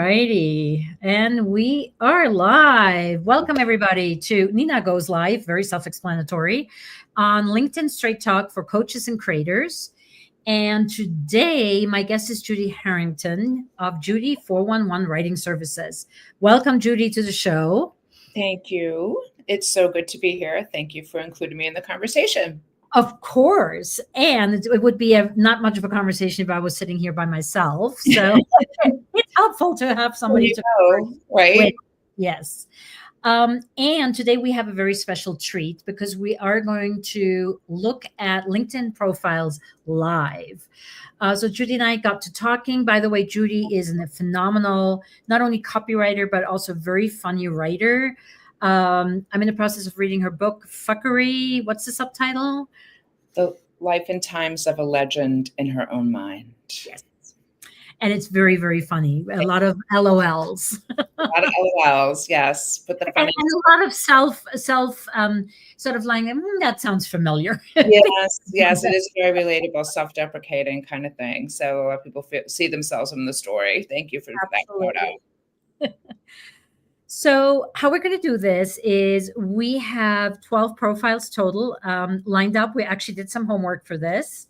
righty. And we are live. Welcome, everybody, to Nina Goes Live, very self explanatory, on LinkedIn Straight Talk for coaches and creators. And today, my guest is Judi Harrington of Judi 411 Writing Services. Welcome, Judi, to the show. Thank you. It's so good to be here. Thank you for including me in the conversation. Of course. And it would be not much of a conversation if I was sitting here by myself. So it's helpful to have somebody to right? With. Yes. And today we have a very special treat because we are going to look at LinkedIn profiles live. So Judi and I got to talking. By the way, Judi is a phenomenal, not only copywriter, but also very funny writer. I'm in the process of reading her book, Fuckery. What's the subtitle? The Life and Times of a Legend in Her Own Mind. Yes. And it's very, very funny. A lot of LOLs. A lot of LOLs, yes. But the funny and a lot of self sort of like, that sounds familiar. Yes, it is very relatable, self-deprecating kind of thing. So a lot of people see themselves in the story. Thank you for that photo. So how we're going to do this is we have 12 profiles total lined up. We actually did some homework for this.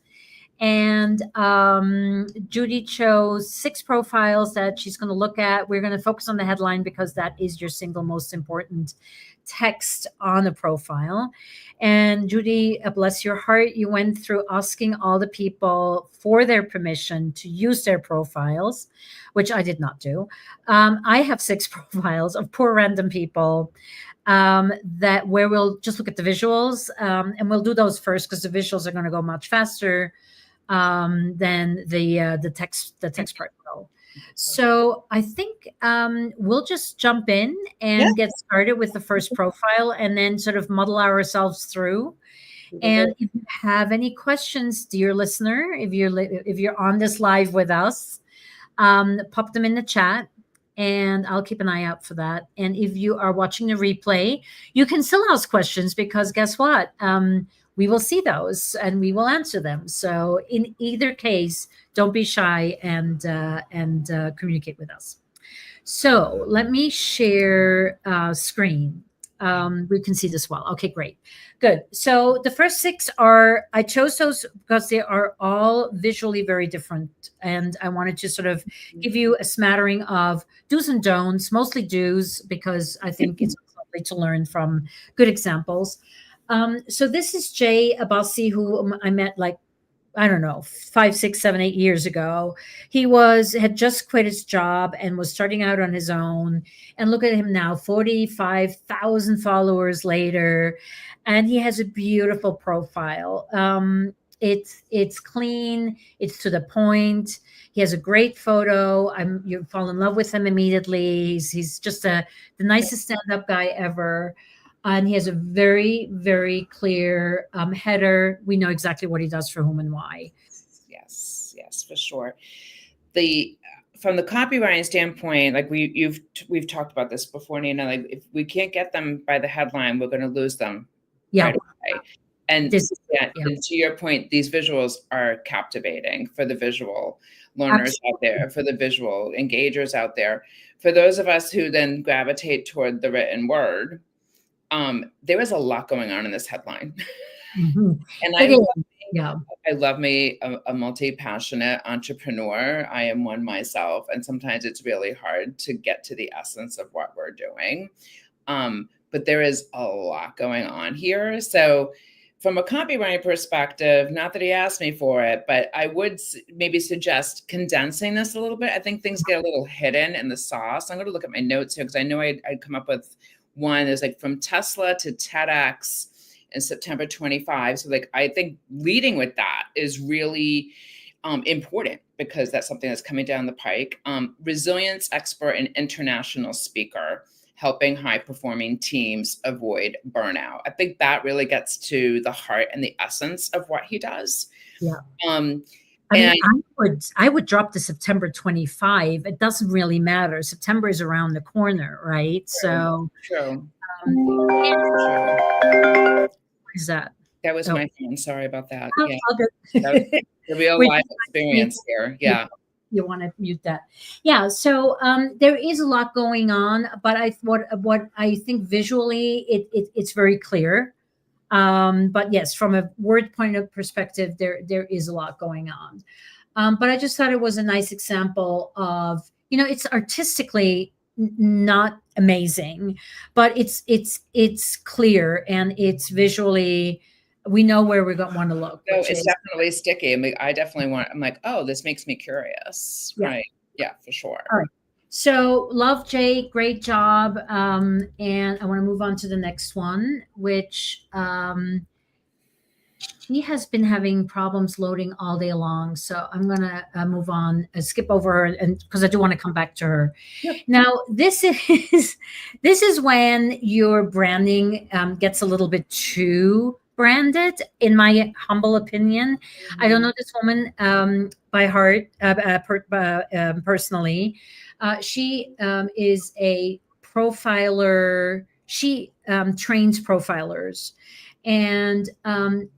And Judi chose 6 profiles that she's going to look at. We're going to focus on the headline because that is your single most important text on a profile. And Judi, bless your heart, you went through asking all the people for their permission to use their profiles, which I did not do. I have 6 profiles of poor random people that where we'll just look at the visuals, and we'll do those first because the visuals are going to go much faster than the text part will. So I think we'll just jump in and get started with the first profile and then sort of muddle ourselves through. And if you have any questions, dear listener, if you're on this live with us, pop them in the chat and I'll keep an eye out for that. And if you are watching the replay, you can still ask questions because guess what? We will see those and we will answer them. So in either case, don't be shy and communicate with us. So let me share screen. We can see this well. Okay, great. Good. So the first 6 I chose those because they are all visually very different. And I wanted to sort of give you a smattering of do's and don'ts, mostly do's, because I think it's lovely to learn from good examples. So this is Jay Abbasi, who I met like, I don't know, 5, 6, 7, 8 years ago. He had just quit his job and was starting out on his own. And look at him now, 45,000 followers later. And he has a beautiful profile. It's clean. It's to the point. He has a great photo. You fall in love with him immediately. He's just the nicest stand-up guy ever. And he has a very, very clear header. We know exactly what he does for whom and why. Yes, for sure. From the copywriting standpoint, like we've talked about this before, Nina. Like if we can't get them by the headline, we're going to lose them. Yeah. Right away. And and to your point, these visuals are captivating for the visual learners out there, for the visual engagers out there. For those of us who then gravitate toward the written word, there is a lot going on in this headline. Mm-hmm. And I love me a multi-passionate entrepreneur. I am one myself. And sometimes it's really hard to get to the essence of what we're doing. But there is a lot going on here. So from a copywriting perspective, not that he asked me for it, but I would maybe suggest condensing this a little bit. I think things get a little hidden in the sauce. I'm going to look at my notes here because I know I'd come up with one. There's like from Tesla to TEDx in September 25. So like, I think leading with that is really important because that's something that's coming down the pike. Resilience expert and international speaker, helping high-performing teams avoid burnout. I think that really gets to the heart and the essence of what he does. Yeah. I would drop to September 25. It doesn't really matter. September is around the corner, right? True. What is that? That was my phone. Sorry about that. Oh, yeah. All good. That was the real life experience here. Yeah. You want to mute that. Yeah. So there is a lot going on, but what I think visually it's very clear. But yes, from a word point of perspective, there is a lot going on. But I just thought it was a nice example of, it's artistically not amazing, but it's clear and it's visually, we know where we want to look, So which it's is definitely sticky. I mean, I definitely I'm like, oh, this makes me curious. yeah. Right. Yeah, for sure. All right. So love Jake, great job. And I want to move on to the next one, which she has been having problems loading all day long. So I'm going to move on, skip over her, and because I do want to come back to her. Yep. Now, this is when your branding gets a little bit too branded, in my humble opinion. I don't know this woman by heart, personally. She is a profiler. She trains profilers, and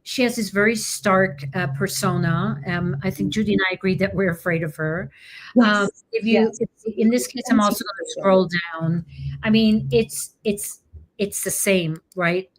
she has this very stark persona. I think Judi and I agreed that we're afraid of her. Yes. In this case, I'm also going to scroll down. I mean, it's the same, right?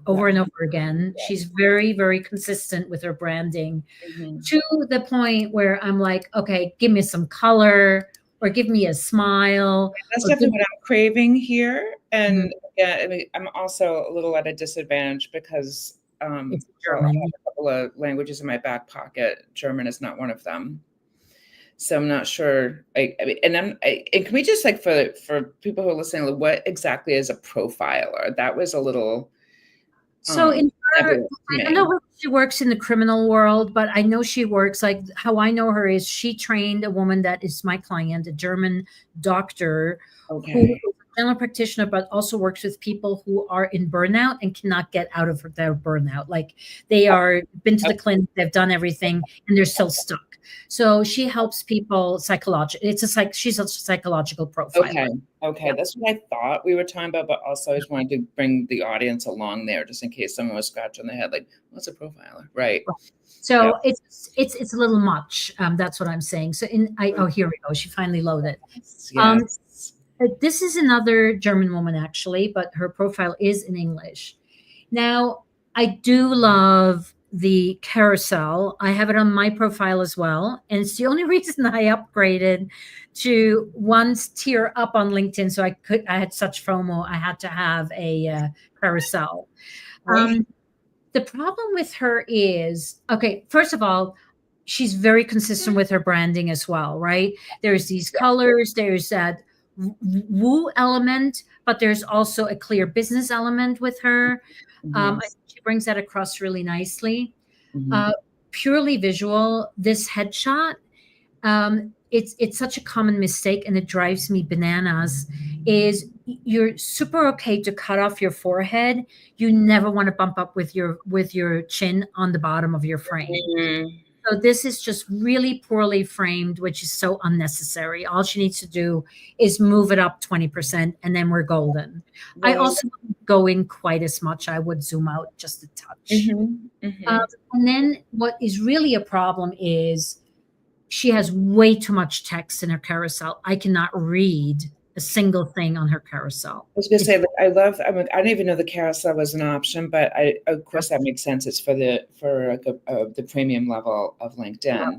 Over and over again. She's very, very consistent with her branding, to the point where I'm like, okay, give me some color, or give me a smile. That's or definitely give- what I'm craving here. And yeah, I mean, I'm also a little at a disadvantage because It's well, I German. have a couple of languages in my back pocket. German is not one of them. So I'm not sure. I mean, and can we just, like, for people who are listening, what exactly is a profiler? That was a little So in her, nebulous to I don't me. know if she works in the criminal world, but I know she works, like, how I know her is she trained a woman that is my client, a German doctor, who Okay. is a general practitioner, but also works with people who are in burnout and cannot get out of their burnout. Like, they are been to the clinic, they've done everything, and they're still stuck. So she helps people psychologically. She's a psychological profiler. Okay. That's what I thought we were talking about, but also I just wanted to bring the audience along there just in case someone was scratching their head, like, what's a profiler? Right. So it's a little much. That's what I'm saying. So here we go. She finally loaded. Yes. This is another German woman, actually, but her profile is in English. Now, I do love the carousel. I have it on my profile as well, and it's the only reason I upgraded to one tier up on LinkedIn. So I had such FOMO. I had to have a carousel. Right. The problem with her is, okay, first of all, she's very consistent with her branding as well, right? There's these colors, there's that woo element, but there's also a clear business element with her. I think she brings that across really nicely. Purely visual, this headshot, it's such a common mistake, and it drives me bananas. Is you're super okay to cut off your forehead. You never want to bump up with your chin on the bottom of your frame. So this is just really poorly framed, which is so unnecessary. All she needs to do is move it up 20%, and then we're golden. I also wouldn't go in quite as much. I would zoom out just a touch. And then what is really a problem is she has way too much text in her carousel. I cannot read a single thing on her carousel. I was going to say, I don't even know the carousel was an option, but of course that makes sense. It's for the premium level of LinkedIn.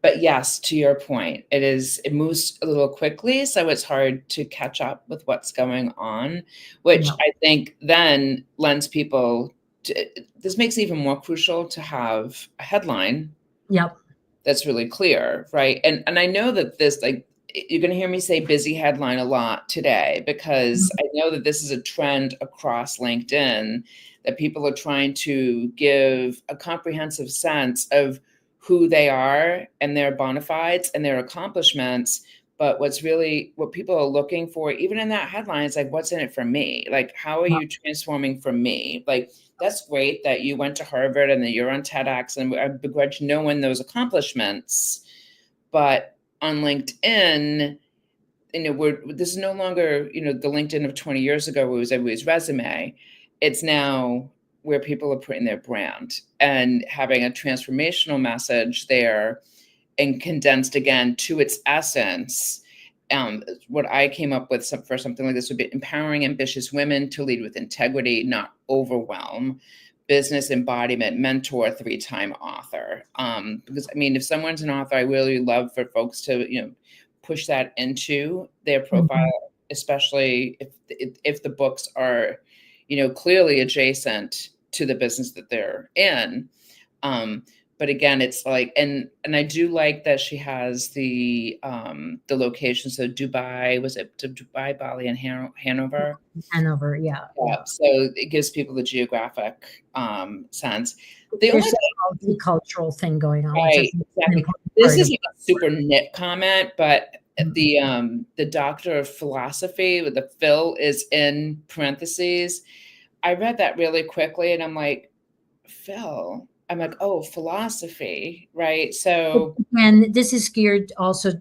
But yes, to your point, it moves a little quickly, so it's hard to catch up with what's going on, which I think then lends people this makes it even more crucial to have a headline. Yep. That's really clear, right? And I know that this, like, you're going to hear me say busy headline a lot today, because I know that this is a trend across LinkedIn, that people are trying to give a comprehensive sense of who they are and their bona fides and their accomplishments. But what people are looking for, even in that headline, is like, what's in it for me? Like, how are you transforming for me? Like, that's great that you went to Harvard and that you're on TEDx, and I begrudge no one those accomplishments. But on LinkedIn, this is no longer, the LinkedIn of 20 years ago where it was everybody's resume. It's now where people are putting their brand and having a transformational message there. and condensed again to its essence. What I came up with for something like this would be empowering ambitious women to lead with integrity, not overwhelm. Business embodiment mentor, 3-time author. Because I mean, if someone's an author, I really love for folks to, push that into their profile, especially if the books are, clearly adjacent to the business that they're in. But again, it's like, and I do like that she has the location. So Dubai, was it Dubai, Bali, and Hanover? Hanover, yeah. So it gives people the geographic sense. There's a multicultural thing going on. Right, exactly. This is like a super nit comment, but the doctor of philosophy with the Phil is in parentheses. I read that really quickly, and I'm like, Phil. I'm like, oh, philosophy, right? So, and this is geared also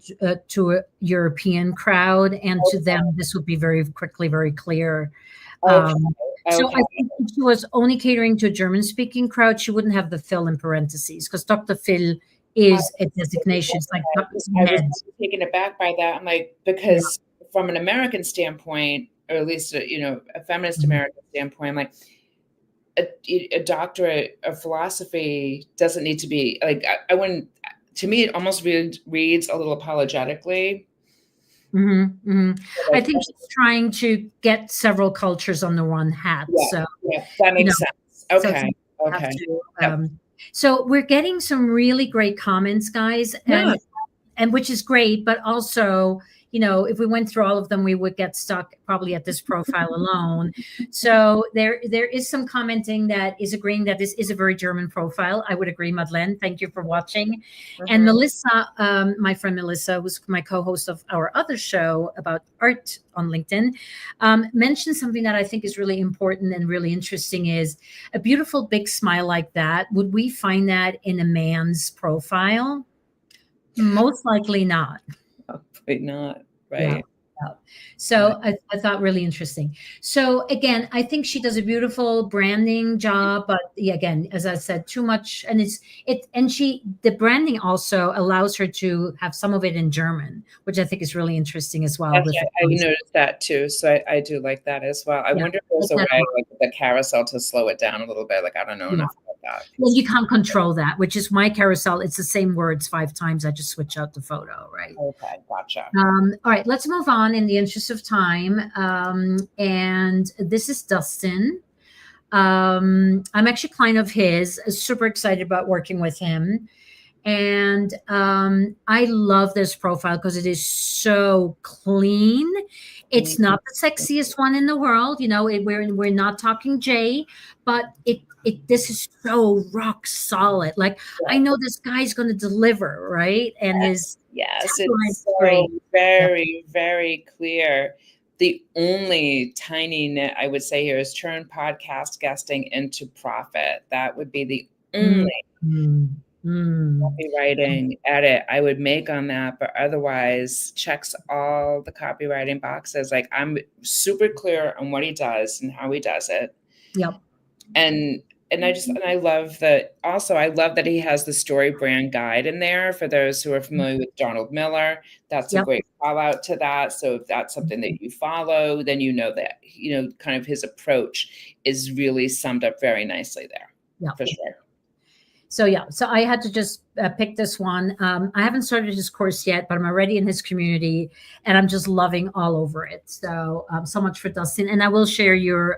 to a European crowd, and to them, this would be very quickly, very clear. So I think if she was only catering to a German-speaking crowd, she wouldn't have the Phil in parentheses, because Dr. Phil is a designation. It's like I was taken aback by that. I'm like, because from an American standpoint, or at least a feminist American standpoint, I'm like, a doctorate of philosophy doesn't need to be like, I wouldn't, to me, it almost reads a little apologetically. I think she's trying to get several cultures on the one hat. So that makes sense. Okay. So we're getting some really great comments, guys, and which is great, but also, if we went through all of them, we would get stuck probably at this profile alone. So there is some commenting that is agreeing that this is a very German profile. I would agree, Madeleine. Thank you for watching. And Melissa, my friend Melissa, who's my co-host of our other show about art on LinkedIn, mentioned something that I think is really important and really interesting is a beautiful big smile like that. Would we find that in a man's profile? Most likely not. Probably not, right? Yeah. So I thought really interesting. So again, I think she does a beautiful branding job, but again, as I said, too much, and the branding also allows her to have some of it in German, which I think is really interesting as well. I noticed that too, so I do like that as well. I wonder if there's a way, like the carousel, to slow it down a little bit. Like, I don't know enough about that. Well, you can't control that, which is my carousel. It's the same words 5 times. I just switch out the photo, right? Okay, gotcha. All right, let's move on in the interest of time. And this is Dustin. I'm actually a client of his, super excited about working with him. And I love this profile because it is so clean. It's not the sexiest one in the world. We're not talking Jay, but this is so rock solid. Like, I know this guy's going to deliver, right? And it's so very, very clear. The only tiny nit I would say here is turn podcast guesting into profit. That would be the only copywriting edit I would make on that, but otherwise checks all the copywriting boxes. Like, I'm super clear on what he does and how he does it. Yep. And I love that. Also, I love that he has the story brand guide in there for those who are familiar with Donald Miller. That's a great call out to that. So if that's something that you follow, then that, kind of his approach is really summed up very nicely there. Yeah, for sure. So I had to just pick this one. I haven't started his course yet, but I'm already in his community and I'm just loving all over it. So much for Dustin. And I will share your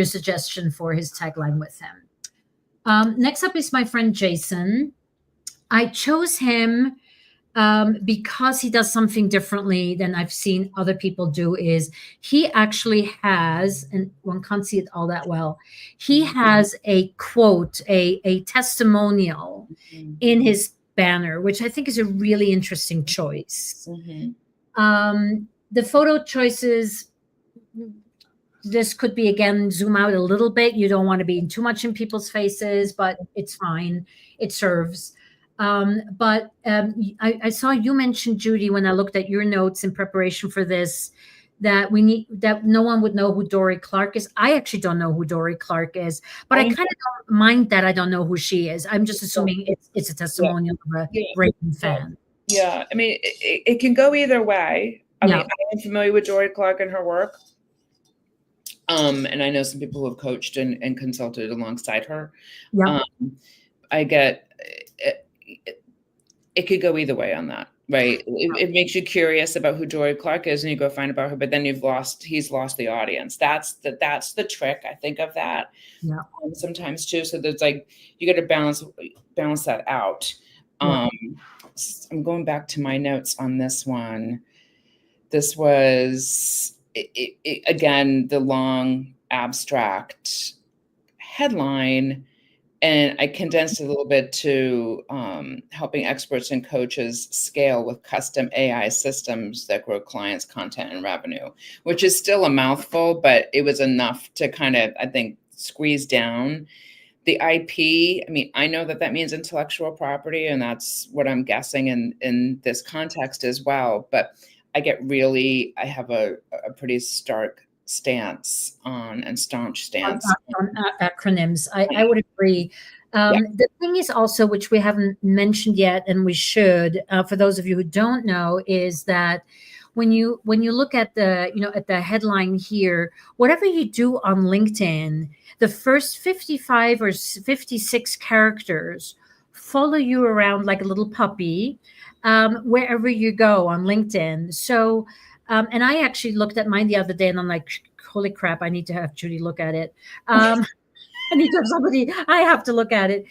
suggestion for his tagline with him. Next up is my friend Jason. I chose him because he does something differently than I've seen other people do. Is he actually has, and one can't see it all that well, he has a quote, a testimonial in his banner, which I think is a really interesting choice. The photo choices, this could be, again, zoom out a little bit. You don't want to be too much in people's faces, but it's fine. It serves. But I saw you mention, Judi, when I looked at your notes in preparation for this, that no one would know who Dory Clark is. I actually don't know who Dory Clark is, but I I kind of don't mind that I don't know who she is. I'm just assuming it's a yeah, testimonial of a yeah, Reagan yeah, fan. yeah. I mean, it can go either way. I mean, Yeah. I am familiar with Dory Clark and her work. And I know some people who have coached and consulted alongside her. Yeah. I get it could go either way on that, right? It makes you curious about who Dory Clark is, and you go find about her, but then he's lost the audience. That's the trick, I think, of that. Yeah. Sometimes too. So there's like you got to balance that out. Yeah. I'm going back to my notes on this one. This was again the long abstract headline, and I condensed it a little bit to helping experts and coaches scale with custom AI systems that grow clients' content and revenue, which is still a mouthful, but it was enough to kind of, I think, squeeze down the IP. I mean, I know that means intellectual property, and that's what I'm guessing in this context as well. But I have a pretty stark stance on and staunch stance on acronyms. I would agree. Yeah. The thing is also, which we haven't mentioned yet, and we should, for those of you who don't know, is that when you look at the headline here, whatever you do on LinkedIn, the first 55 or 56 characters follow you around like a little puppy, wherever you go on LinkedIn. So, and I actually looked at mine the other day, and I'm like, holy crap, I need to have Judi look at it. I need to have somebody, I have to look at it.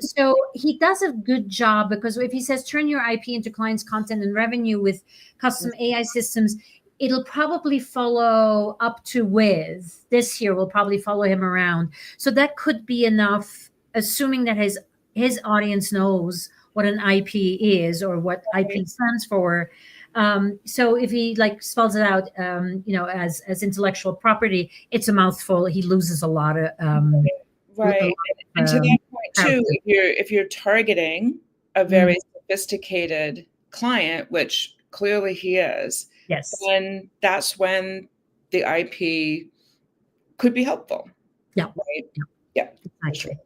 So he does a good job, because if he says turn your IP into clients' content and revenue with custom AI systems, it'll probably follow up to with this here will probably follow him around. So that could be enough, assuming that his audience knows what an IP is or what IP stands for. So if he like spells it out, as intellectual property, it's a mouthful. He loses a lot of right. And to that point too, if you're targeting a very sophisticated client, which clearly he is, yes, then that's when the IP could be helpful. Yeah. Right. Yeah. Exactly.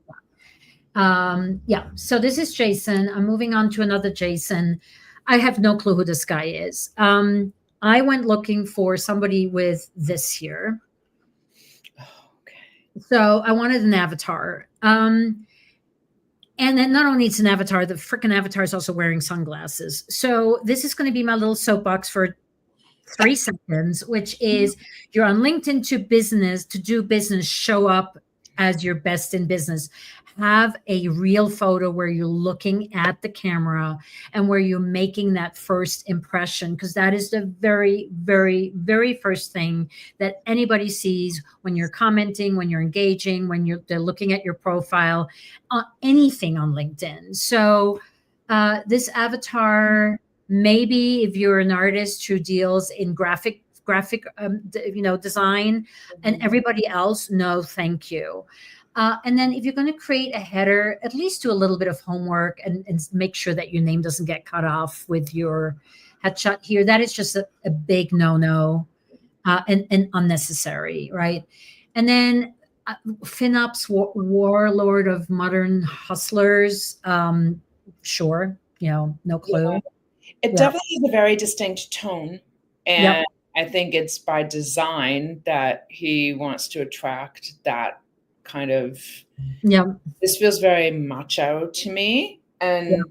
Yeah. So this is Jason. I'm moving on to another Jason. I have no clue who this guy is. I went looking for somebody with this here. Okay. So I wanted an avatar. And then not only it's an avatar, the freaking avatar is also wearing sunglasses. So this is going to be my little soapbox for 3 seconds, which is you're on LinkedIn to do business, show up as your best in business. Have a real photo where you're looking at the camera and where you're making that first impression, because that is the very, very, very first thing that anybody sees when you're commenting, when you're engaging, when they're looking at your profile, anything on LinkedIn. So this avatar, maybe if you're an artist who deals in graphic design, and everybody else, no thank you. And then if you're going to create a header, at least do a little bit of homework and make sure that your name doesn't get cut off with your headshot here. That is just a big no-no, and unnecessary, right? And then FinOps, warlord of modern hustlers, sure, no clue. Yeah. It definitely has a very distinct tone. And I think it's by design that he wants to attract that kind of, this feels very macho to me. And,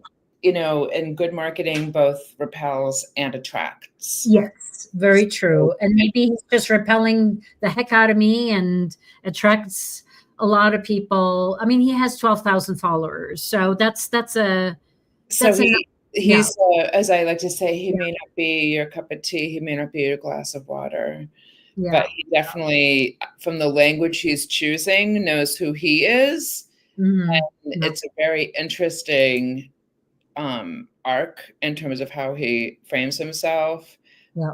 and good marketing both repels and attracts. Yes, very true. And maybe he's just repelling the heck out of me and attracts a lot of people. I mean, he has 12,000 followers. So he's, as I like to say, he may not be your cup of tea. He may not be your glass of water. Yeah. But he definitely, from the language he's choosing, knows who he is. Mm-hmm. And it's a very interesting arc in terms of how he frames himself. Yeah.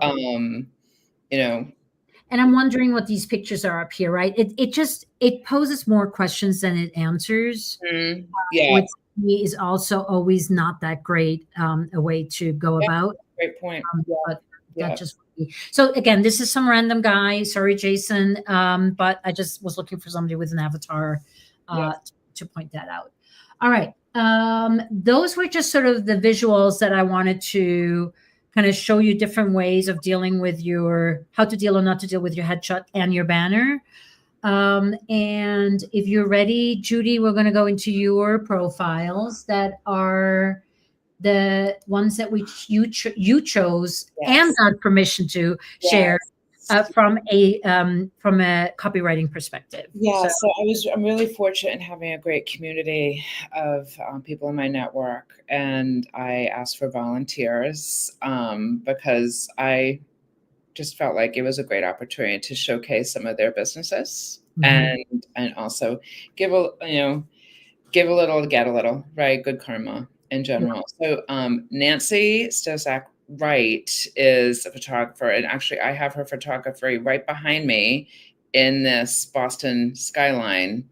And I'm wondering what these pictures are up here, right? It poses more questions than it answers. Mm-hmm. Yeah. Which is also always not that great a way to go about. Great point. That just so again, this is some random guy. Sorry, Jason, but I just was looking for somebody with an avatar to point that out. All right, those were just sort of the visuals that I wanted to kind of show you different ways of dealing with your how to deal or not to deal with your headshot and your banner. And if you're ready, Judy, we're going to go into your profiles that are the ones that you chose and got permission to share from a copywriting perspective. Yeah, so I'm really fortunate in having a great community of people in my network, and I asked for volunteers because I just felt like it was a great opportunity to showcase some of their businesses and also give a little, get a little, right? Good karma in general. So Nancy Stosak Wright is a photographer, and actually I have her photography right behind me in this Boston skyline.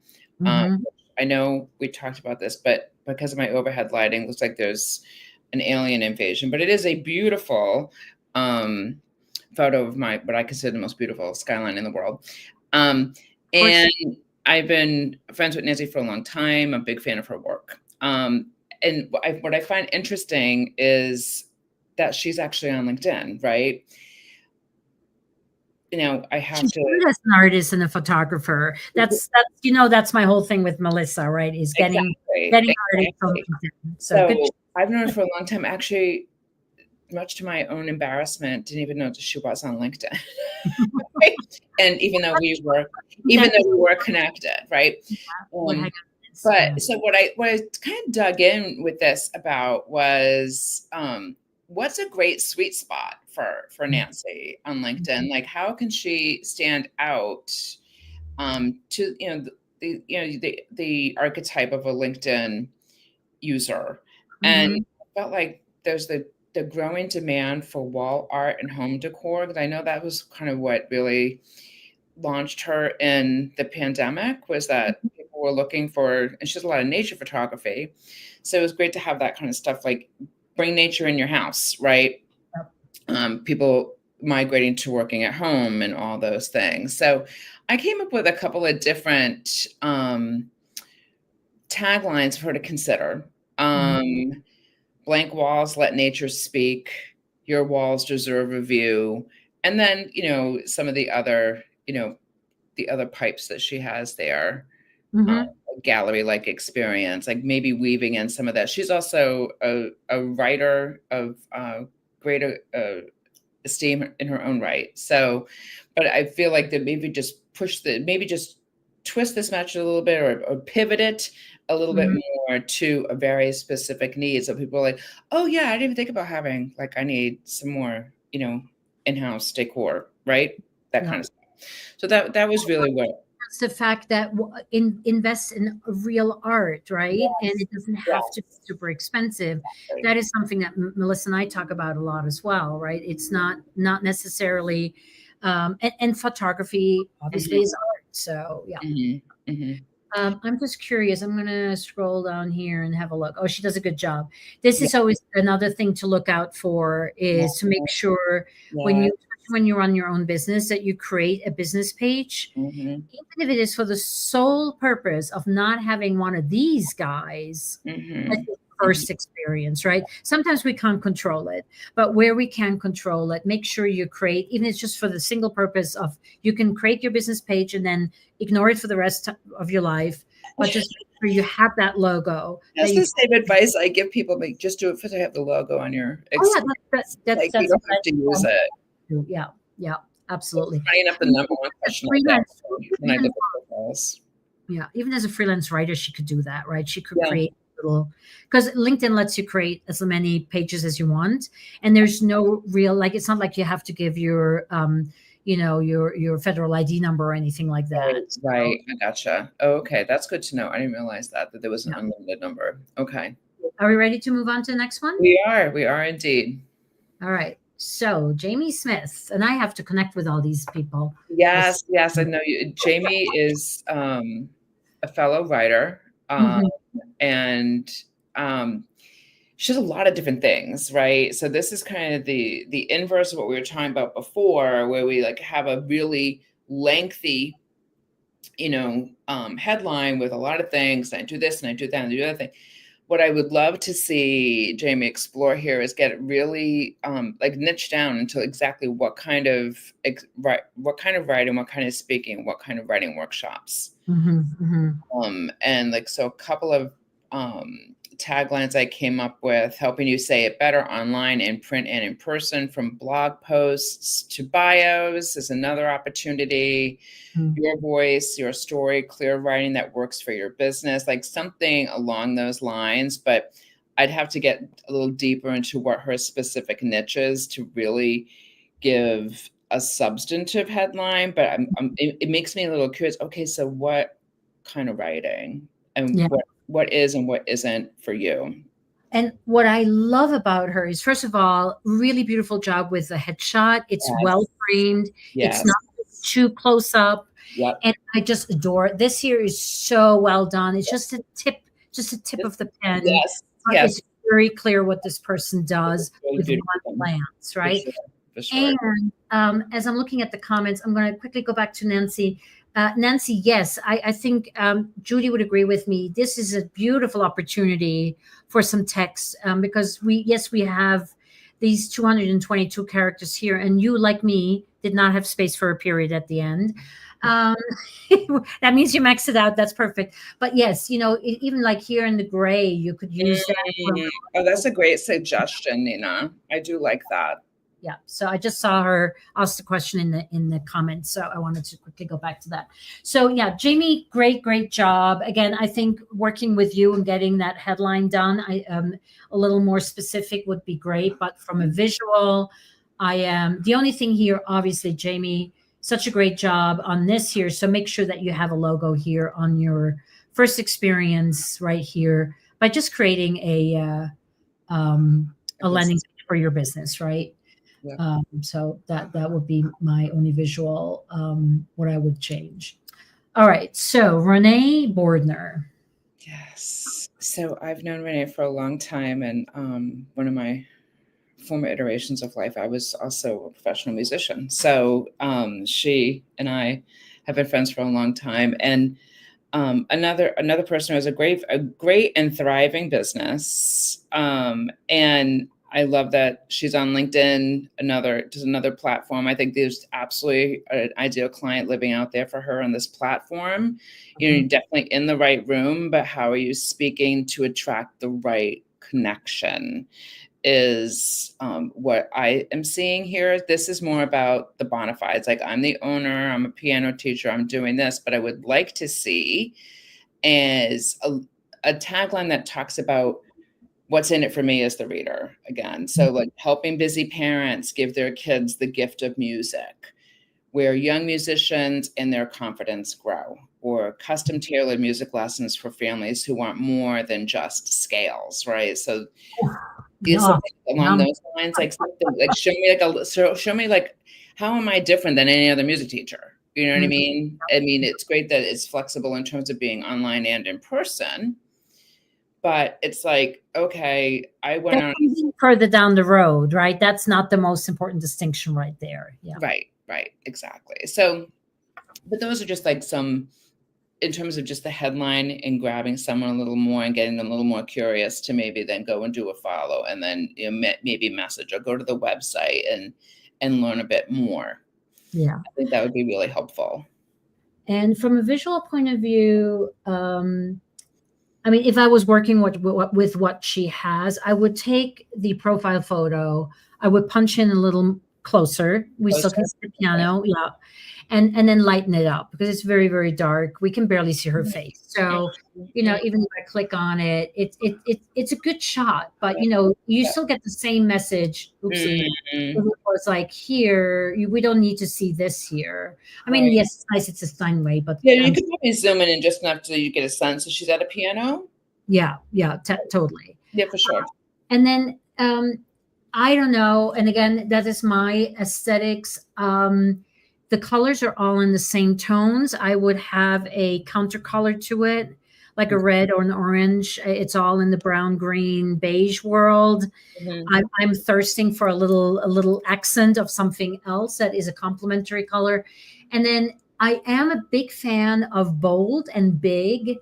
I know we talked about this, but because of my overhead lighting, it looks like there's an alien invasion, but it is a beautiful photo of what I consider the most beautiful skyline in the world. And I've been friends with Nancy for a long time. I'm a big fan of her work. And what I find interesting is that she's actually on LinkedIn, right? I have she's to as an artist and a photographer. That's my whole thing with Melissa, right? Is getting artists on LinkedIn. So I've known her for a long time. Actually, much to my own embarrassment, didn't even know that she was on LinkedIn. Right? And even though we were connected, right? But so what I kind of dug in with this about was what's a great sweet spot for Nancy on LinkedIn? Like, how can she stand out to the archetype of a LinkedIn user? And I felt like there's the growing demand for wall art and home decor, because I know that was kind of what really launched her in the pandemic, was that people were looking for, and she does a lot of nature photography. So it was great to have that kind of stuff, like bring nature in your house, right? People migrating to working at home and all those things. So I came up with a couple of different taglines for her to consider. Blank walls, let nature speak. Your walls deserve a view. And then, some of the other, the other pipes that she has there, gallery-like experience, like maybe weaving in some of that. She's also a writer of great esteem in her own right. So, but I feel like that maybe just twist this match a little bit, or pivot it a little bit more to a very specific need. So people are like, oh yeah, I didn't even think about having, like, I need some more, in-house decor, right? That kind of stuff. So that was really what. It's the fact that invest in real art, right? And it doesn't have to be super expensive. That is something that Melissa and I talk about a lot as well, right? It's not necessarily, and photography obviously is art. So yeah. I'm just curious. I'm going to scroll down here and have a look. Oh, she does a good job. This is always another thing to look out for, is to make sure when you're on your own business that you create a business page, even if it is for the sole purpose of not having one of these guys as your first experience, right? Sometimes we can't control it, but where we can control it, make sure you create, even if it's just for the single purpose of, you can create your business page and then ignore it for the rest of your life, but just make sure you have that logo. That's the same advice I give people. Like, just do it to have the logo on your. That's you don't have to use it. Yeah, absolutely. Bringing up the number one question when I look at profiles. Yeah, even as a freelance writer, she could do that, right? She could create little, because LinkedIn lets you create as many pages as you want, and there's no real, like, it's not like you have to give your your federal ID number or anything like that. Right. I gotcha. Oh, okay. That's good to know. I didn't realize that there was an unlimited number. Okay. Are we ready to move on to the next one? We are indeed. All right. So Jamie Smith, and I have to connect with all these people. Yes, I know you. Jamie is a fellow writer, and she does a lot of different things, right? So this is kind of the inverse of what we were talking about before, where we like have a really lengthy, headline with a lot of things. And I do this and I do that and I do the other thing. What I would love to see Jamie explore here is get it really like niche down into exactly what kind of writing, what kind of speaking, what kind of writing workshops. And like, so a couple of taglines I came up with: helping you say it better online, in print, and in person, from blog posts to bios is another opportunity. Your voice, your story, clear writing that works for your business, like something along those lines. But I'd have to get a little deeper into what her specific niche is to really give a substantive headline. But it makes me a little curious. Okay, so what kind of writing, and what is and what isn't for you? And what I love about her is, first of all, really beautiful job with the headshot. It's well framed. It's not too close up. Yep. And I just adore it. This here is so well done. It's just a tip of the pen. Yes. It's very clear what this person does with one glance, right? For sure. And as I'm looking at the comments, I'm going to quickly go back to Nancy. Nancy, yes, I think Judi would agree with me. This is a beautiful opportunity for some text because we have these 222 characters here, and you, like me, did not have space for a period at the end. That means you maxed it out. That's perfect. But yes, even like here in the gray, you could use that. Oh, that's a great suggestion, Nina. I do like that. Yeah. So I just saw her ask the question in the comments. So I wanted to quickly go back to that. So yeah, Jamie, great job. Again, I think working with you and getting that headline done, a little more specific would be great. But from a visual, I am the only thing here, obviously, Jamie, such a great job on this here. So make sure that you have a logo here on your first experience right here by just creating a landing page for your business, right? Yeah. So that would be my only visual, what I would change. All right. So Renee Bordner. Yes. So I've known Renee for a long time. And one of my former iterations of life, I was also a professional musician. So she and I have been friends for a long time. And another person who has a great and thriving business. And I love that she's on LinkedIn, another platform. I think there's absolutely an ideal client living out there for her on this platform. You're definitely in the right room, but how are you speaking to attract the right connection is what I am seeing here. This is more about the bona fides. Like, I'm the owner, I'm a piano teacher, I'm doing this, but I would like to see as a tagline that talks about what's in it for me as the reader again. So like helping busy parents give their kids the gift of music, where young musicians and their confidence grow, or custom tailored music lessons for families who want more than just scales, right? So along those lines, like something like show me like how am I different than any other music teacher? You know what I mean? I mean, it's great that it's flexible in terms of being online and in person. But it's like, okay, I went on further down the road, right? That's not the most important distinction right there. Yeah. Right. Exactly. So, but those are just like some, in terms of just the headline and grabbing someone a little more and getting them a little more curious to maybe then go and do a follow and then maybe message or go to the website and learn a bit more. Yeah. I think that would be really helpful. And from a visual point of view, I mean, if I was working with what she has, I would take the profile photo, I would punch in a little closer. We still can see the piano, yeah, and then lighten it up because it's very, very dark. We can barely see her face. So, even if I click on it, it's a good shot, but you still get the same message. Oopsie. It was like here, we don't need to see this here. I mean, yes, it's nice. It's a Steinway, but yeah, you could probably zoom in just enough so you get a sense. So she's at a piano. Yeah, totally. Yeah, for sure. And then I don't know. And again, that is my aesthetics. The colors are all in the same tones. I would have a counter color to it, like a red or an orange. It's all in the brown, green, beige world. Mhm. I'm thirsting for a little accent of something else that is a complementary color. And then I am a big fan of bold and big,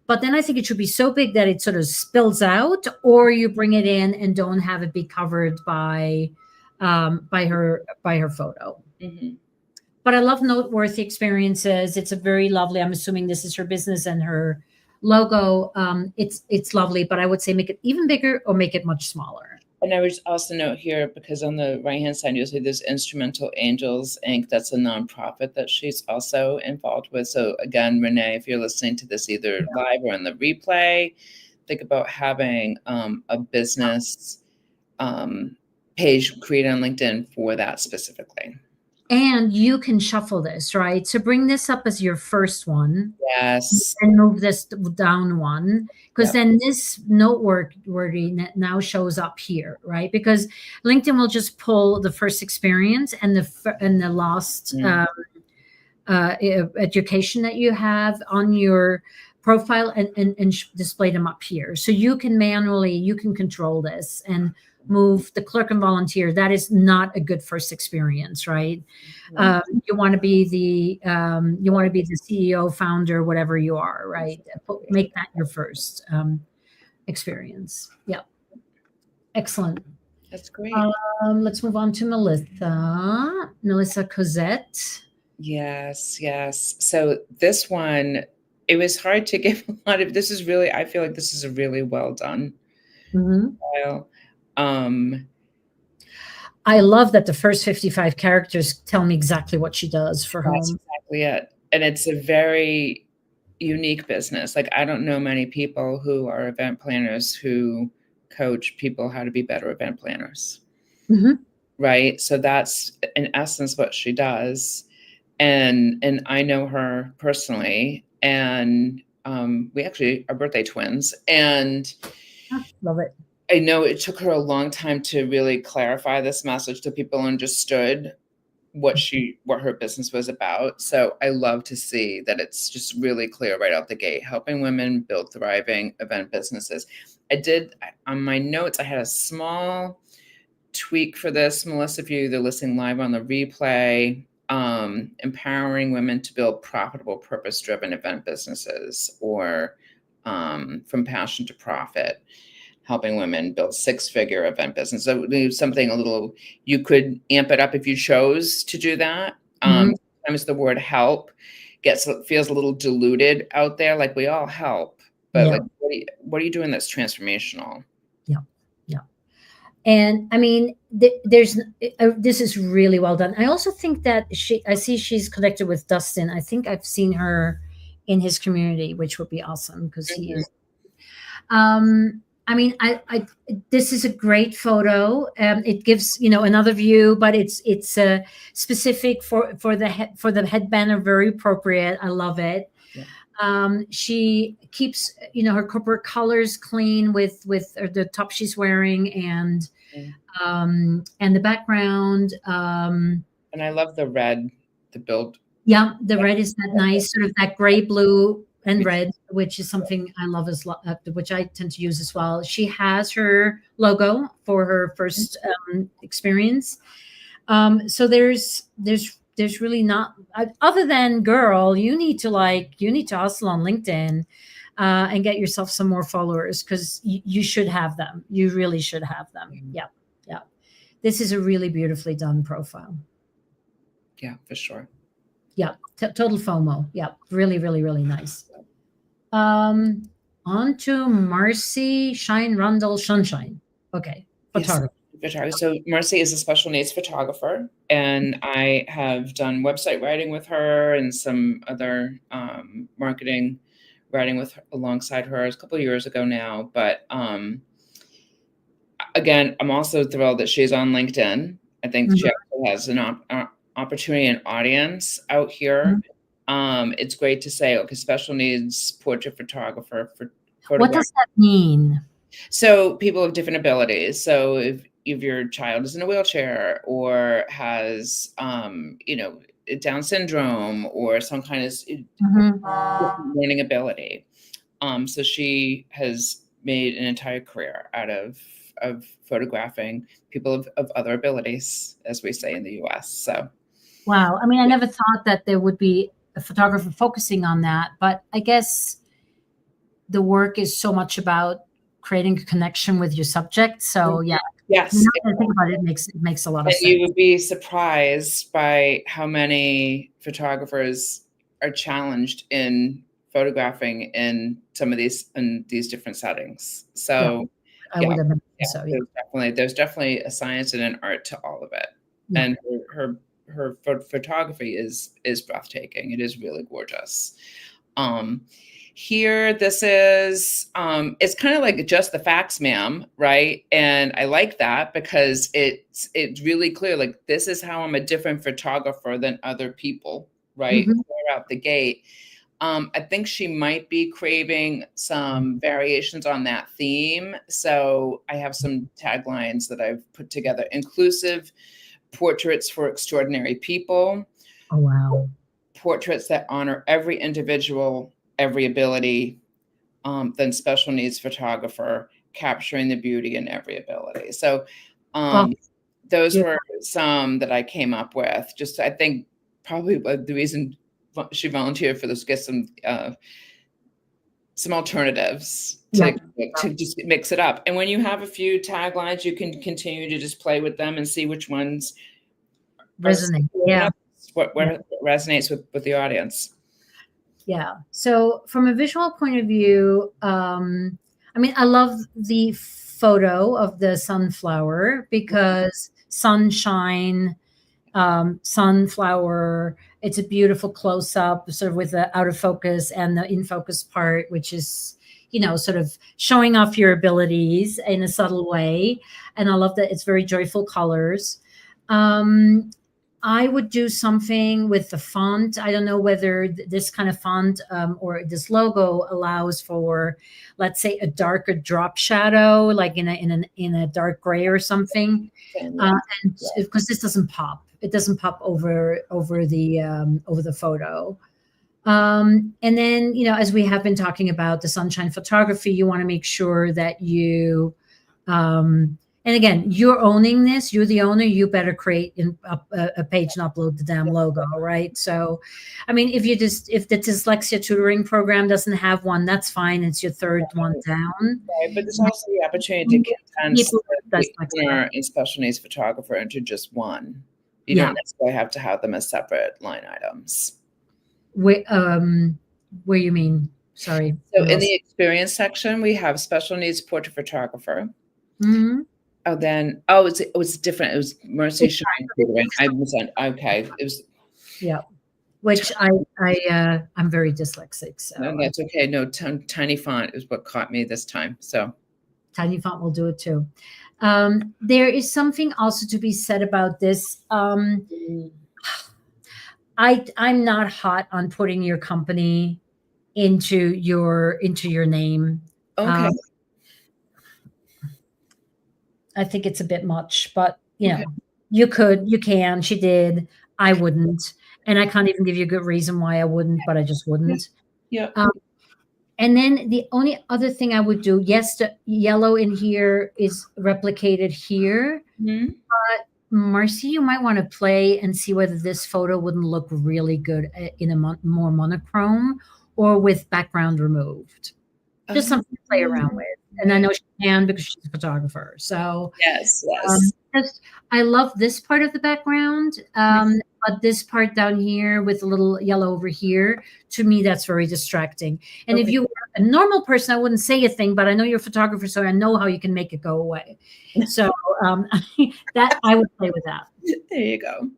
but then I think it should be so big that it sort of spills out, or you bring it in and don't have it be covered by her photo. Mhm. But I love noteworthy experiences. It's a very lovely. I'm assuming this is her business and her logo. It's lovely, but I would say make it even bigger or make it much smaller. And I would also note here, because on the right-hand side, you'll see there's Instrumental Angels Inc. That's a nonprofit that she's also involved with. So again, Renee, if you're listening to this either live or in the replay, think about having a business page created on LinkedIn for that specifically. And you can shuffle this, right? So bring this up as your first one Yes. and move this down one, because Yep. then this noteworthy now shows up here, right? Because LinkedIn will just pull the first experience and the last education that you have on your profile and display them up here. So you can control this and move the clerk and volunteer. That is not a good first experience, right? You want to be the CEO, founder, whatever you are, right? Make that your first experience. Yeah, excellent. That's great. Let's move on to Melissa Cosette. Yes, yes. So this one, it was hard to give a lot of. This is really, I feel like this is a really well done style. I love that the first 55 characters tell me exactly what she does for That's home. exactly it. And it's a very unique business. Like, I don't know many people who are event planners who coach people how to be better event planners. Right? So that's in essence what she does. And I know her personally, and we actually are birthday twins. And Love it. I know it took her a long time to really clarify this message so people understood what her business was about. So I love to see that it's just really clear right out the gate, helping women build thriving event businesses. On my notes, I had a small tweak for this, Melissa, if you're either listening live on the replay, empowering women to build profitable, purpose-driven event businesses, or from passion to profit, helping women build six-figure event business. So something a little, you could amp it up if you chose to do that. Sometimes the word help feels a little diluted out there, like we all help, but like, what are you doing that's transformational? And I mean, this is really well done. I also think that I see she's connected with Dustin. I think I've seen her in his community, which would be awesome because he is. I mean, this is a great photo. It gives another view, but it's specific for the head banner, very appropriate. I love it. She keeps her corporate colors clean with the top she's wearing and the background. And I love the red, the build. Yeah, the red is that nice sort of that gray, blue, and red, which is something I love which I tend to use as well. She has her logo for her first experience. So there's really not other than girl, you need to hustle on LinkedIn and get yourself some more followers because you should have them. You really should have them. Yeah. This is a really beautifully done profile. Yeah, for sure. Yeah, total FOMO. Yeah, really, really, really nice. On to Marcy Shine Rundle Sunshine. Okay, photography. Yes, so Marcy is a special needs photographer, and I have done website writing with her and some other marketing writing alongside her a couple of years ago now. But again, I'm also thrilled that she's on LinkedIn. I think she also has an opportunity and audience out here. It's great to say, okay, special needs portrait photographer for what does that mean? So people have different abilities. So if your child is in a wheelchair or has Down syndrome or some kind of learning ability, So she has made an entire career out of photographing people of other abilities, as we say in the US. So Wow. I mean, I never thought that there would be a photographer focusing on that, but I guess the work is so much about creating a connection with your subject. So yeah, yes, now that I think about it, it makes a lot of and sense. you would be surprised by how many photographers are challenged in photographing in some of these different settings. So I would imagine so. Yeah. there's definitely a science and an art to all of it. Yeah. And her photography is breathtaking. It is really gorgeous. Here, this is it's kind of like just the facts, ma'am, right? And I like that because it's really clear, like, this is how I'm a different photographer than other people, right? Clear out the gate. I think she might be craving some variations on that theme. So I have some taglines that I've put together: inclusive portraits for extraordinary people. Oh, wow. Portraits that honor every individual, every ability. Then special needs photographer, capturing the beauty in every ability. So those were some that I came up with. Just, I think probably the reason she volunteered for this, get some alternatives to just mix it up. And when you have a few taglines, you can continue to just play with them and see which ones resonate. Yeah. What resonates with the audience. Yeah. So from a visual point of view, I mean, I love the photo of the sunflower because sunshine, sunflower, it's a beautiful close up, sort of with the out of focus and the in focus part, which is, sort of showing off your abilities in a subtle way. And I love that it's very joyful colors. I would do something with the font. I don't know whether this kind of font or this logo allows for, let's say, a darker drop shadow, like in a dark gray or something. And because this doesn't pop, it doesn't pop over the photo. And then, as we have been talking about the sunshine photography, you want to make sure that you and again, you're owning this. You're the owner. You better create a page and upload the damn logo, right? So, I mean, if the dyslexia tutoring program doesn't have one, that's fine. It's your third one down. Right, but there's also the opportunity to condense in special needs photographer into just one. You don't necessarily have to have them as separate line items. Where you mean? Sorry. So in the experience section, we have special needs portrait photographer. Mm-hmm. Oh, then it was different. It was Mercy Shine. Okay, it was. Yeah, which I'm very dyslexic, so no, that's okay. No, tiny font is what caught me this time. So tiny font will do it too. There is something also to be said about this. I'm not hot on putting your company into your name. Okay. I think it's a bit much, but you can, she did. I wouldn't. And I can't even give you a good reason why I wouldn't, but I just wouldn't. Yeah. And then the only other thing I would do, yes, the yellow in here is replicated here. Mm-hmm. But Marcy, you might want to play and see whether this photo wouldn't look really good in a more monochrome or with background removed. Just something to play around with. And I know she can because she's a photographer. So yes. I love this part of the background, but this part down here with a little yellow over here, to me, that's very distracting. And if you were a normal person, I wouldn't say a thing, but I know you're a photographer, so I know how you can make it go away. So that I would play with that. There you go.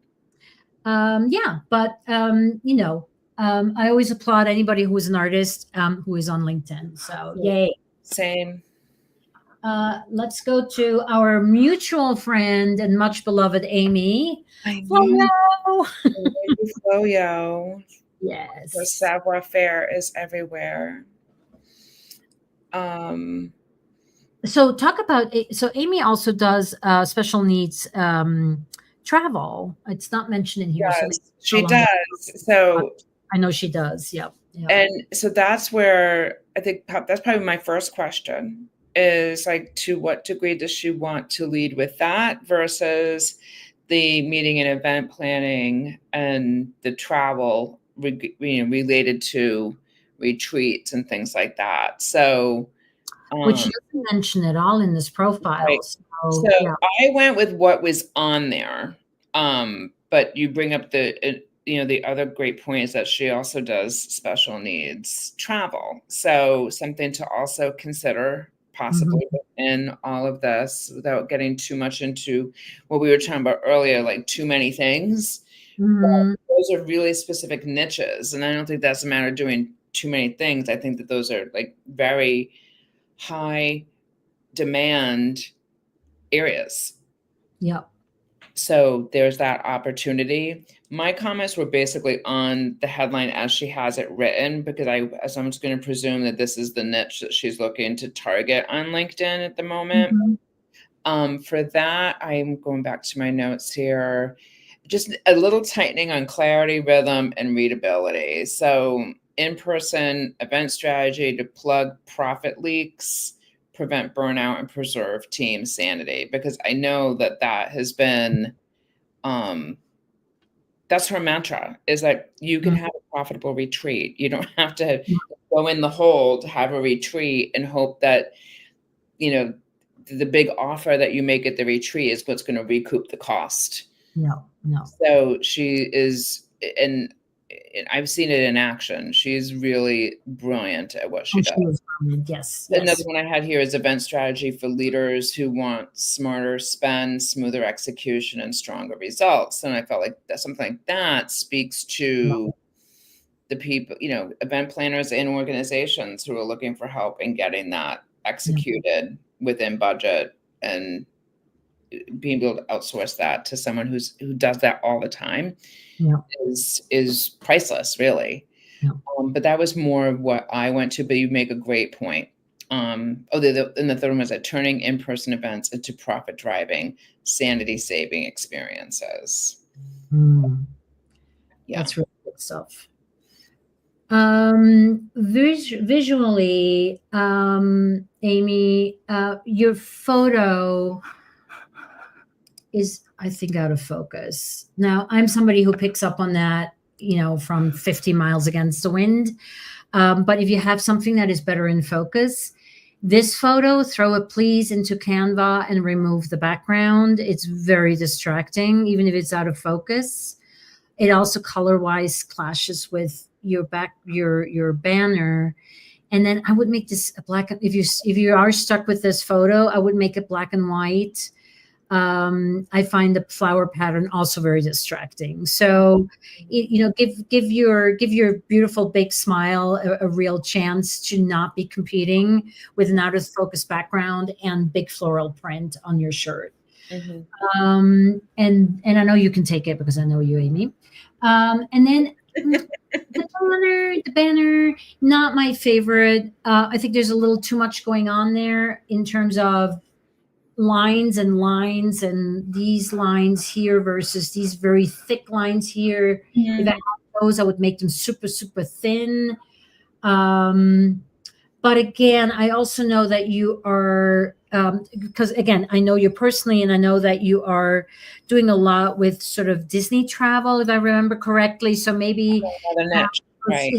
Yeah, but I always applaud anybody who is an artist who is on LinkedIn. So yay. Same. Let's go to our mutual friend and much beloved Amy. Floyo. Yes. Her savoir faire is everywhere. So talk about it. So Amy also does special needs travel. It's not mentioned in here. Yes, she does. So I know she does. Yep. Yep. And so that's where I think that's probably my first question is like, to what degree does she want to lead with that versus the meeting and event planning and the travel related to retreats and things like that. So, Which you doesn't mention at all in this profile. right. So Yeah. I went with what was on there. But you bring up the other great point is that she also does special needs travel. So something to also consider possibly in all of this without getting too much into what we were talking about earlier, like too many things. But those are really specific niches. And I don't think that's a matter of doing too many things. I think that those are like very high demand areas. Yep. So there's that opportunity. My comments were basically on the headline as she has it written, because I'm just going to presume that this is the niche that she's looking to target on LinkedIn at the moment. For that, I'm going back to my notes here. Just a little tightening on clarity, rhythm, and readability. So in-person event strategy to plug profit leaks, prevent burnout, and preserve team sanity. Because I know that has been, that's her mantra, is that you can have a profitable retreat. You don't have to go in the hole to have a retreat and hope that, the big offer that you make at the retreat is what's going to recoup the cost. No. So she is, and I've seen it in action. She's really brilliant at what she does. She is brilliant. Yes. Another one I had here is event strategy for leaders who want smarter spend, smoother execution, and stronger results. And I felt like something like that speaks to the people, event planners and organizations who are looking for help in getting that executed within budget, and being able to outsource that to someone who does that all the time is priceless, really. But that was more of what I went to, but you make a great point. And the third one was that turning in-person events into profit-driving, sanity-saving experiences. That's really good stuff. Visually, Amy, your photo is, I think, out of focus. Now, I'm somebody who picks up on that, from 50 miles against the wind. But if you have something that is better in focus, this photo, throw it please into Canva and remove the background. It's very distracting, even if it's out of focus. It also color-wise clashes with your banner. And then I would make this a black. If you are stuck with this photo, I would make it black and white. I find the flower pattern also very distracting. So, give your beautiful big smile a real chance to not be competing with an out of focus background and big floral print on your shirt. And I know you can take it because I know you, Amy. And then the banner, not my favorite. I think there's a little too much going on there in terms of lines and these lines here versus these very thick lines here. If I had those, I would make them super, super thin. But again, I also know that you are, because again, I know you personally, and I know that you are doing a lot with sort of Disney travel, if I remember correctly. So maybe, right.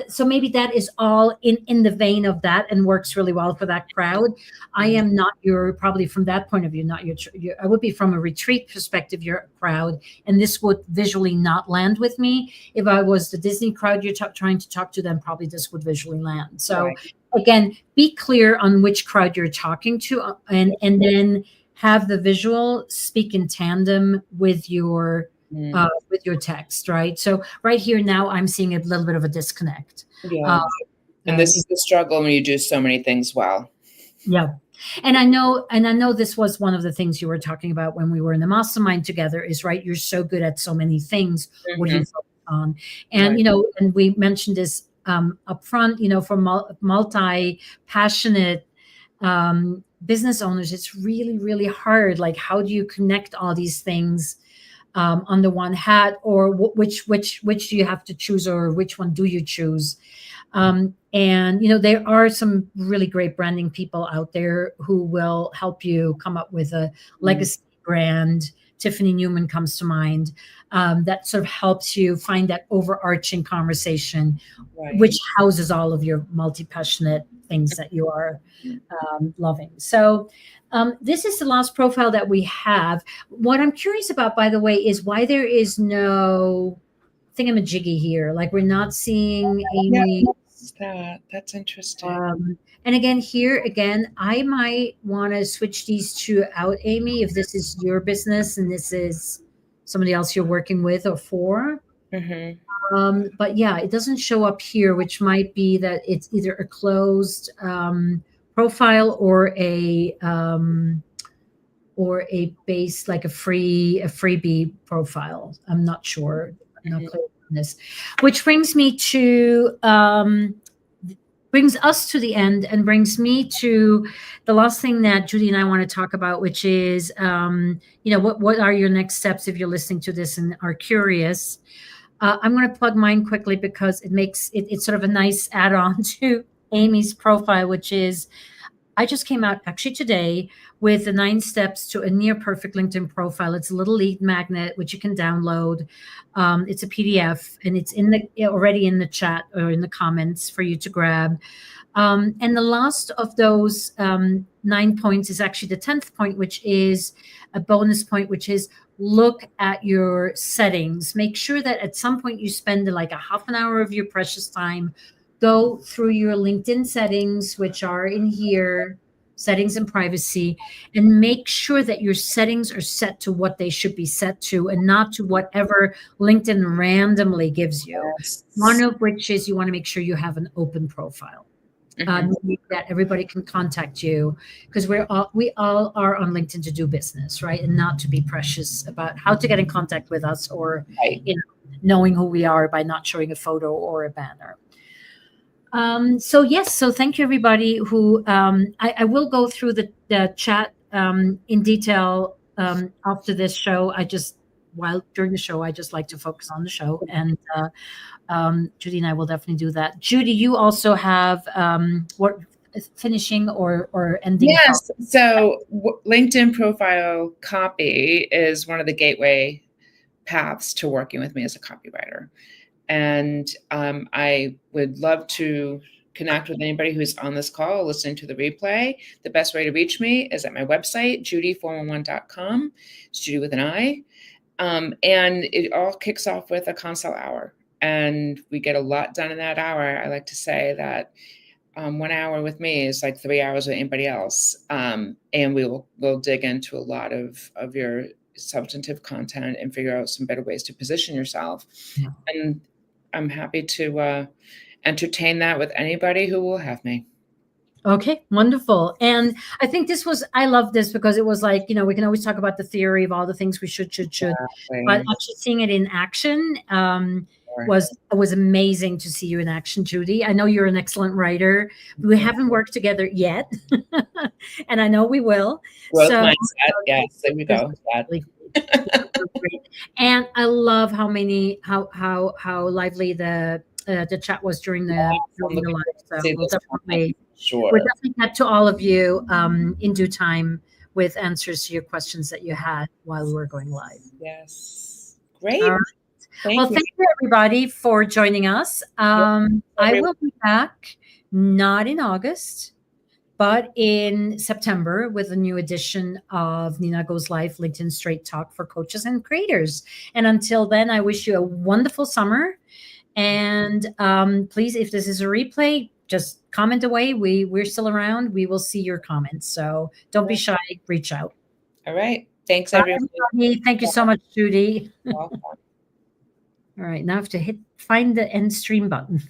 So maybe that is all in the vein of that and works really well for that crowd. I am not probably from that point of view, not your I would be from a retreat perspective, your crowd, and this would visually not land with me. If I was the Disney crowd you're trying to talk to, then probably this would visually land. So again, be clear on which crowd you're talking to, and then have the visual speak in tandem with your text, right? So right here now, I'm seeing a little bit of a disconnect. And this is the struggle when you do so many things well. Yeah. And I know this was one of the things you were talking about when we were in the mastermind together is, right, you're so good at so many things. What do you focus on? And, and we mentioned this up front, for multi-passionate business owners, it's really, really hard. Like, how do you connect all these things under one hat, or which do you have to choose, or which one do you choose? And there are some really great branding people out there who will help you come up with a legacy brand. Tiffany Newman comes to mind. That sort of helps you find that overarching conversation, Right. which houses all of your multi-passionate things that you are loving. So this is the last profile that we have. What I'm curious about, by the way, is why there is no thingamajiggy here. Like, we're not seeing Amy. That's interesting. And again, I might want to switch these two out, Amy, if this is your business and this is somebody else you're working with or for. But yeah, it doesn't show up here, which might be that it's either a closed profile or a base, like a freebie profile. I'm not sure. I'm not clear on this. Which brings me to brings us to the end, and brings me to the last thing that Judi and I want to talk about, which is what are your next steps if you're listening to this and are curious. I'm going to plug mine quickly because it's sort of a nice add-on to Amy's profile, which is, I just came out actually today with the 9 steps to a near perfect LinkedIn profile. It's a little lead magnet, which you can download. It's a PDF, and it's already in the chat or in the comments for you to grab. And the last of those 9 points is actually the 10th point, which is a bonus point, which is look at your settings. Make sure that at some point you spend like a half an hour of your precious time. Go through your LinkedIn settings, which are in here, settings and privacy, and make sure that your settings are set to what they should be set to and not to whatever LinkedIn randomly gives you. Yes. One of which is you want to make sure you have an open profile. That everybody can contact you, because we all are on LinkedIn to do business, right? And not to be precious about how to get in contact with us, or knowing who we are by not showing a photo or a banner. So thank you, everybody who I will go through the chat in detail after this show. During the show, I just like to focus on the show, and Judi and I will definitely do that. Judi, you also have what finishing or ending? Yes. So LinkedIn profile copy is one of the gateway paths to working with me as a copywriter. And I would love to connect with anybody who's on this call or listening to the replay. The best way to reach me is at my website, judi411.com. It's Judi with an I. And it all kicks off with a consult hour. And we get a lot done in that hour. I like to say that 1 hour with me is like 3 hours with anybody else. And we'll dig into a lot of your substantive content and figure out some better ways to position yourself. Yeah. And I'm happy to entertain that with anybody who will have me. Okay, wonderful. And I think I love this because it was like, we can always talk about the theory of all the things we should, but actually seeing it in action was amazing to see you in action, Judi. I know you're an excellent writer. We haven't worked together yet, and I know we will. Growth mindset, yes, there we go. And I love how lively the chat was during the live. So we'll definitely get to all of you in due time with answers to your questions that you had while we were going live. Yes, great. Thank you everybody for joining us. I will be back not in August, but in September with a new edition of Nina Goes Live, LinkedIn Straight Talk for coaches and creators. And until then, I wish you a wonderful summer. And please, if this is a replay, just comment away. We're still around. We will see your comments. So don't be shy. Reach out. All right. Thanks, everybody. Thank you so much, Judi. Welcome. All right. Now I have to find the end stream button.